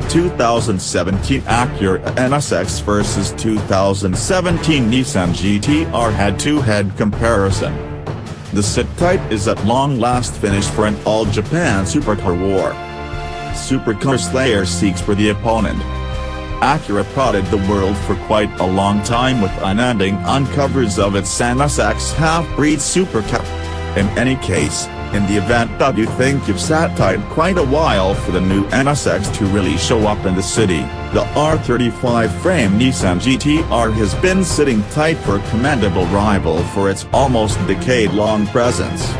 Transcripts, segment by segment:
2017 Acura NSX versus 2017 Nissan GT-R head-to-head comparison. The sit-type is at long last finished for an all-Japan Supercar war. Supercar Slayer seeks for the opponent. Acura prodded the world for quite a long time with unending uncovers of its NSX half-breed Supercar. In any case, in the event that you think you've sat tight quite a while for the new NSX to really show up in the city, the R35-frame Nissan GT-R has been sitting tight for a commendable rival for its almost decade-long presence.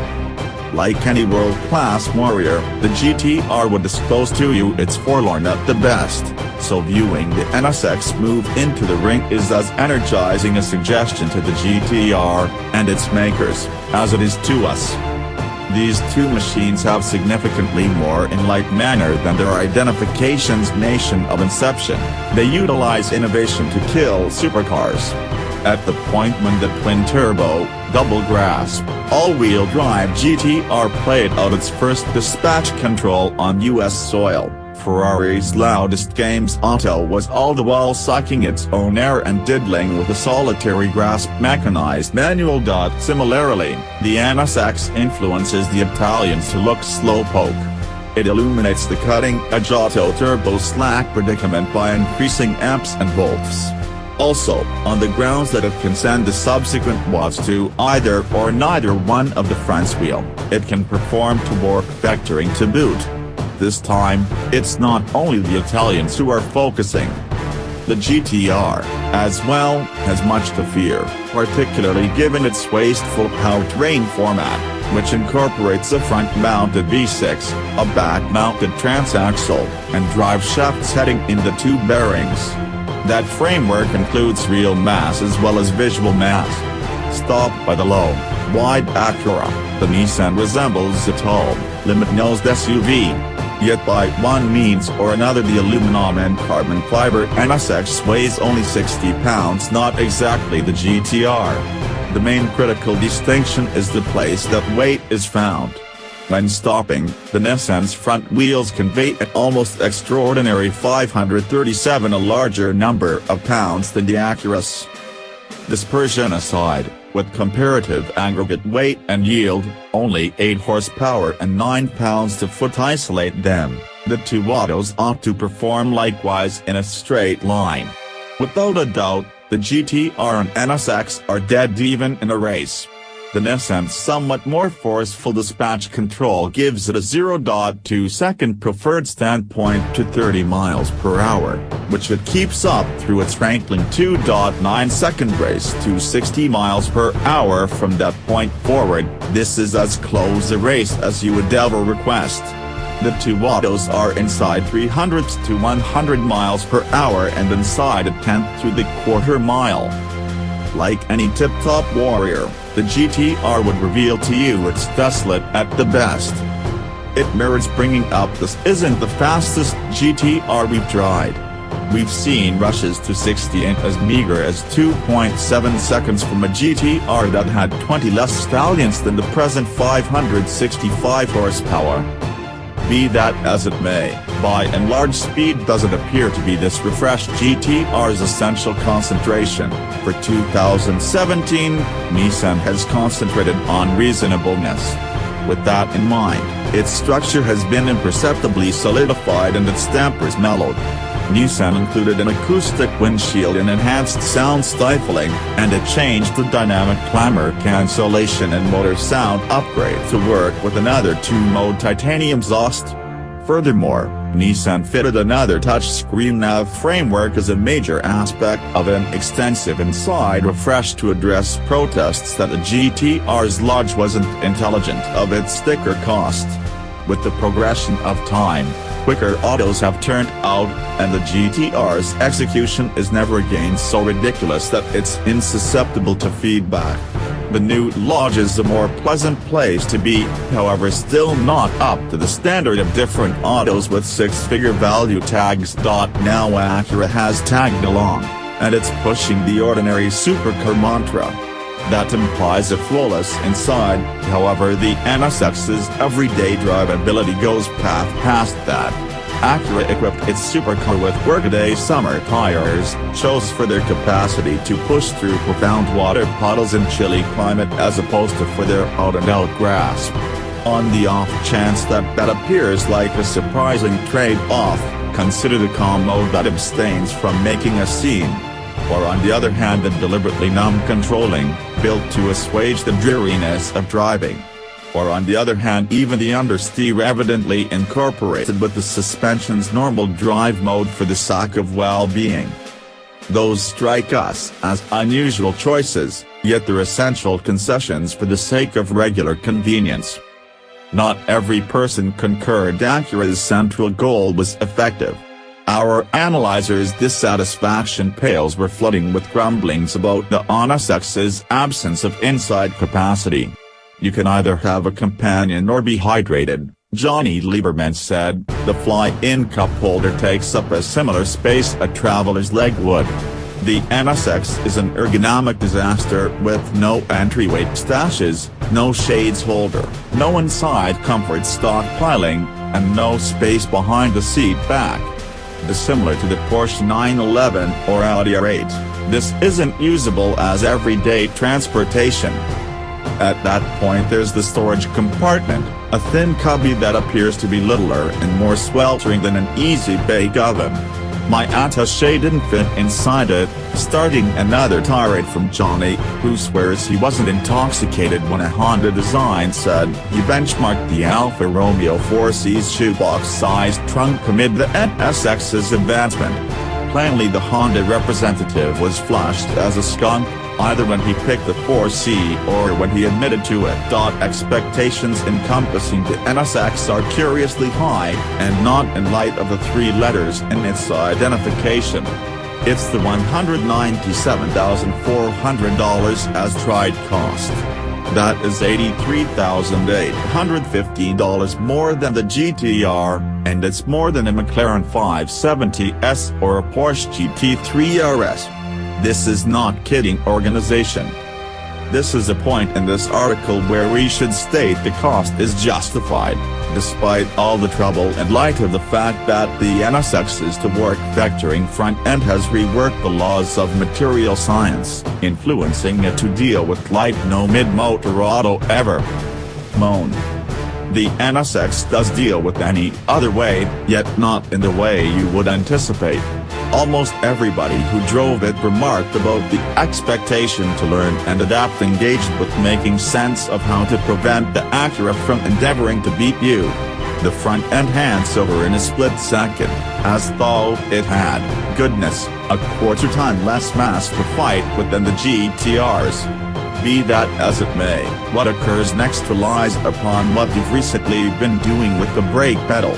Like any world-class warrior, the GT-R would disclose to you it's forlorn at the best, so viewing the NSX move into the ring is as energizing a suggestion to the GT-R and its makers, as it is to us. These two machines have significantly more in like manner than their identification's nation of inception. They utilize innovation to kill supercars. At the point when the twin-turbo, double-grasp, all-wheel drive GT-R played out its first dispatch control on US soil, Ferrari's loudest games auto was all the while sucking its own air and diddling with a solitary grasp mechanized manual. Similarly, the NSX influences the Italians to look slowpoke. It illuminates the cutting-edge auto-turbo slack predicament by increasing amps and volts. Also, on the grounds that it can send the subsequent watts to either or neither one of the fronts wheel, it can perform torque vectoring to boot. This time, it's not only the Italians who are focusing. The GT-R, as well, has much to fear, particularly given its wasteful powertrain format, which incorporates a front-mounted V6, a back-mounted transaxle, and drive shaft setting in the two bearings. That framework includes real mass as well as visual mass. Stopped by the low, wide Acura, the Nissan resembles a tall, limit-nosed SUV. Yet by one means or another the aluminum and carbon fiber NSX weighs only 60 pounds, not exactly the GT-R. The main critical distinction is the place that weight is found. When stopping, the Nissan's front wheels convey an almost extraordinary 537, a larger number of pounds than the Acura's. Dispersion aside, with comparative aggregate weight and yield, only 8 horsepower and 9 pounds-to-foot isolate them, the two autos ought to perform likewise in a straight line. Without a doubt, the GT-R and NSX are dead even in a race. The Nissan's somewhat more forceful dispatch control gives it a 0.2-second preferred standpoint to 30 miles per hour, which it keeps up through its rankling 2.9-second race to 60 miles per hour from that point forward. This is as close a race as you would ever request. The two autos are inside 300 to 100 miles per hour and inside a tenth to the quarter mile. Like any tip-top warrior, the GT-R would reveal to you it's desolate at the best. It merits bringing up this isn't the fastest GT-R we've tried. We've seen rushes to 60 in as meager as 2.7 seconds from a GT-R that had 20 less stallions than the present 565 horsepower. Be that as it may, by and large speed doesn't appear to be this refreshed GT-R's essential concentration. For 2017, Nissan has concentrated on reasonableness. With that in mind, its structure has been imperceptibly solidified and its dampers mellowed. Nissan included an acoustic windshield and enhanced sound stifling, and it changed the dynamic clamor cancellation and motor sound upgrade to work with another two-mode titanium exhaust. Furthermore, Nissan fitted another touchscreen nav framework as a major aspect of an extensive inside refresh to address protests that the GT-R's launch wasn't intelligent of its sticker cost. With the progression of time, quicker autos have turned out, and the GT-R's execution is never again so ridiculous that it's insusceptible to feedback. The new Lodge is a more pleasant place to be, however still not up to the standard of different autos with six-figure value tags. Now Acura has tagged along, and it's pushing the ordinary supercar mantra. That implies a flawless inside, however the NSX's everyday drivability goes past that. Acura equipped its supercar with workaday summer tires, shows for their capacity to push through profound water puddles in chilly climate as opposed to for their out-and-out grasp. On the off chance that appears like a surprising trade-off, consider the calm mode that abstains from making a scene. Or on the other hand the deliberately numb controlling, built to assuage the dreariness of driving. Or on the other hand even the understeer evidently incorporated with the suspension's normal drive mode for the sake of well-being. Those strike us as unusual choices, yet they're essential concessions for the sake of regular convenience. Not every person concurred Acura's central goal was effective. Our analyzers' dissatisfaction pails were flooding with grumblings about the NSX's absence of inside capacity. "You can either have a companion or be hydrated," Johnny Lieberman said. "The fly-in cup holder takes up a similar space a traveler's leg would." The NSX is an ergonomic disaster with no entryway stashes, no shades holder, no inside comfort stockpiling, and no space behind the seat back. Dissimilar to the Porsche 911 or Audi R8, this isn't usable as everyday transportation. At that point there's the storage compartment, a thin cubby that appears to be littler and more sweltering than an easy bake oven. My attaché didn't fit inside it, starting another tirade from Johnny, who swears he wasn't intoxicated when a Honda design said he benchmarked the Alfa Romeo 4C's shoebox-sized trunk amid the NSX's advancement. Plainly the Honda representative was flushed as a skunk, either when he picked the 4C or when he admitted to it. Expectations encompassing the NSX are curiously high, and not in light of the three letters in its identification. It's the $197,400 as tried cost. That is $83,815 more than the GT-R, and it's more than a McLaren 570S or a Porsche GT3 RS. This is not kidding organization. This is a point in this article where we should state the cost is justified, despite all the trouble in light of the fact that the NSX's to-work vectoring front end has reworked the laws of material science, influencing it to deal with light no mid-motor auto ever moan. The NSX does deal with any other way, yet not in the way you would anticipate. Almost everybody who drove it remarked about the expectation to learn and adapt, engaged with making sense of how to prevent the Acura from endeavoring to beat you. The front end hands over in a split second, as though it had, goodness, a quarter-ton less mass to fight with than the GT-Rs. Be that as it may, what occurs next relies upon what you've recently been doing with the brake pedal.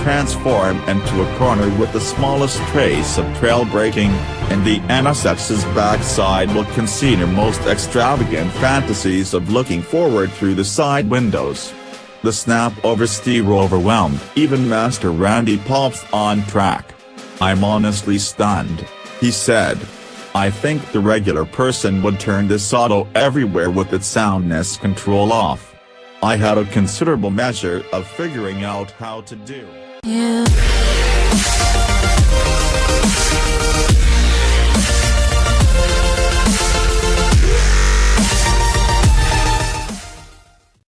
Transform into a corner with the smallest trace of trail braking, and the NSX's backside will concede your most extravagant fantasies of looking forward through the side windows. The snap oversteer overwhelmed even Master Randy Pops on track. "I'm honestly stunned," he said. "I think the regular person would turn this auto everywhere with its soundness control off. I had a considerable measure of figuring out how to do."